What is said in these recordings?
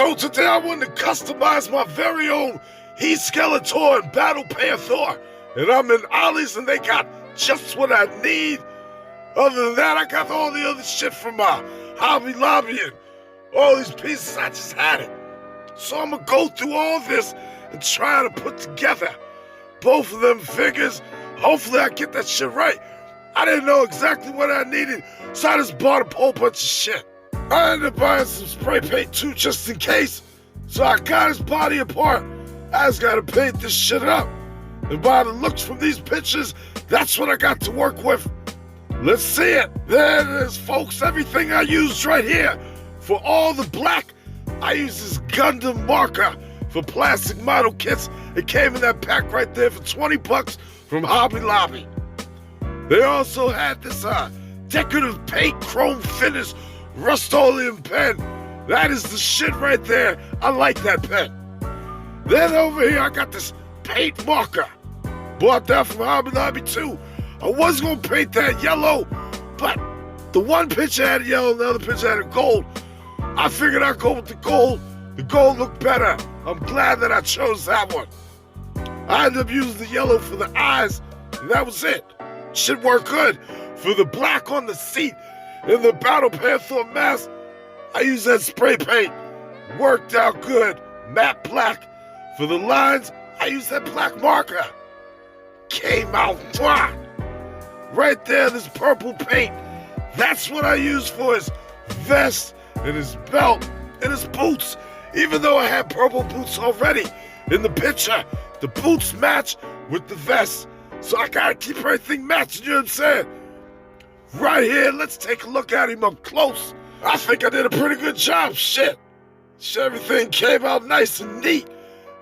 So today I wanted to customize my very own He-Skeletor and Battle Panthor. And I'm in Ollie's and they got just what I need. Other than that, I got all the other shit from my Hobby Lobby and all these pieces. I just had it. So I'm gonna go through all this and try to put together both of them figures. Hopefully I get that shit right. I didn't know exactly what I needed, so I just bought a whole bunch of shit. I ended up buying some spray paint too, just in case. So I got his body apart. I just gotta paint this shit up. And by the looks from these pictures, that's what I got to work with. Let's see it. There it is, folks. Everything I used right here. For all the black, I used this Gundam marker for plastic model kits. It came in that pack right there for 20 bucks from Hobby Lobby. They also had this decorative paint chrome finish Rust-Oleum pen. That is the shit right there. I like that pen. Then over here, I got this paint marker. Bought that from Hobby Lobby too. I was gonna paint that yellow, but the one picture had yellow and the other picture had a gold. I figured I'd go with the gold. The gold looked better. I'm glad that I chose that one. I ended up using the yellow for the eyes, and that was it. Should work good. For the black on the seat and the Battle Panthor mask, I used that spray paint. Worked out good. Matte black. For the lines, I used that black marker. Came out fine. Right there, this purple paint. That's what I used for his vest and his belt and his boots. Even though I had purple boots already in the picture, the boots match with the vest. So I gotta keep everything matching, you know what I'm saying? Right here, let's take a look at him up close. I think I did a pretty good job, shit. Everything came out nice and neat.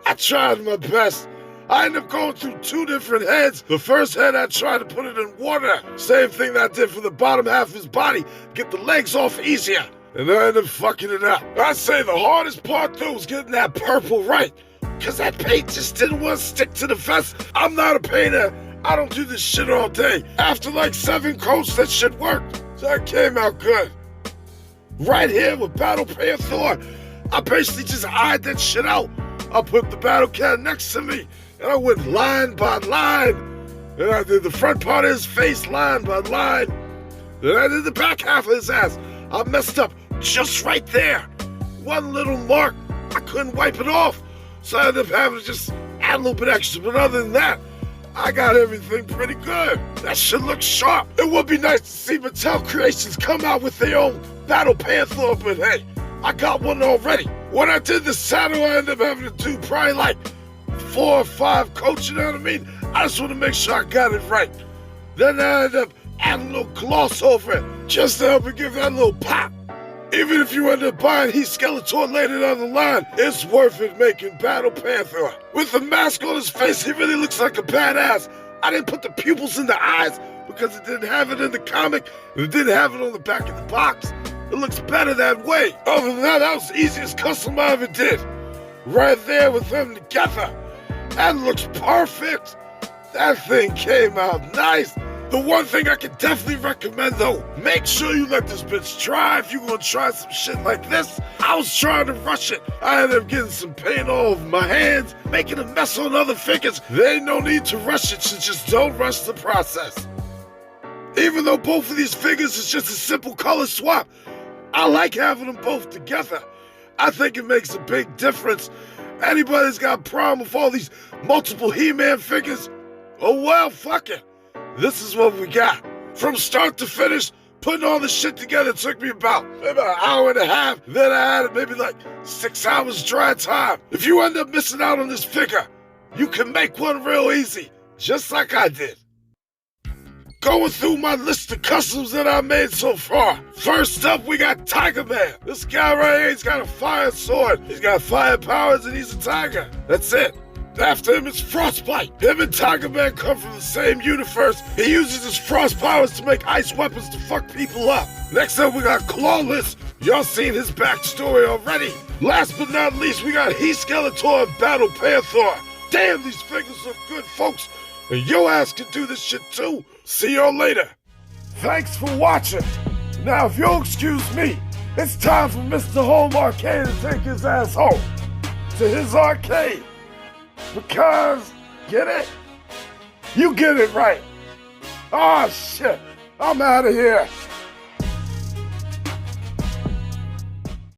I tried my best. I ended up going through two different heads. The first head, I tried to put it in water. Same thing that I did for the bottom half of his body. Get the legs off easier. And I ended up fucking it up. I say the hardest part though was getting that purple right. Cause that paint just didn't want to stick to the vest. I'm not a painter. I don't do this shit all day. After like 7 coats, that shit worked. So that came out good. Right here with Battle Panthor, I basically just eyed that shit out. I put the battle cat next to me, and I went line by line. And I did the front part of his face line by line. Then I did the back half of his ass. I messed up just right there. One little mark, I couldn't wipe it off. So I ended up having to just add a little bit extra. But other than that, I got everything pretty good. That shit looks sharp. It would be nice to see Mattel Creations come out with their own Battle Panthor, but hey, I got one already. When I did the saddle, I ended up having to do probably like 4 or 5 coats, you know what I mean? I just want to make sure I got it right. Then I ended up adding a little gloss over it, just to help it give that little pop. Even if you end up buying He-Skeletor later down the line, it's worth it making Battle Panthor. With the mask on his face, he really looks like a badass. I didn't put the pupils in the eyes because it didn't have it in the comic, and it didn't have it on the back of the box. It looks better that way. Other than that, that was the easiest custom I ever did. Right there with them together. That looks perfect. That thing came out nice. The one thing I can definitely recommend though, make sure you let this bitch dry if you're gonna try some shit like this. I was trying to rush it. I ended up getting some paint all over my hands, making a mess on other figures. There ain't no need to rush it, so just don't rush the process. Even though both of these figures is just a simple color swap, I like having them both together. I think it makes a big difference. Anybody's got a problem with all these multiple He-Man figures? Oh well, fuck it. This is what we got. From start to finish, putting all this shit together took me about maybe an hour and a half. Then I had maybe like 6 hours dry time. If you end up missing out on this figure, you can make one real easy, just like I did. Going through my list of customs that I made so far. First up, we got Tiger Man. This guy right here, he's got a fire sword. He's got fire powers and he's a tiger. That's it. After him is Frostbite. Him and Tiger Man come from the same universe. He uses his frost powers to make ice weapons to fuck people up. Next up, we got Clawless. Y'all seen his backstory already. Last but not least, we got He-Skeletor and Battle Panthor. Damn, these figures look good, folks. And your ass can do this shit too. See y'all later. Thanks for watching. Now, if you'll excuse me, It's time for Mr. Home Arcade to take his ass home to his arcade. Because, get it? You get it right. Oh shit, I'm out of here.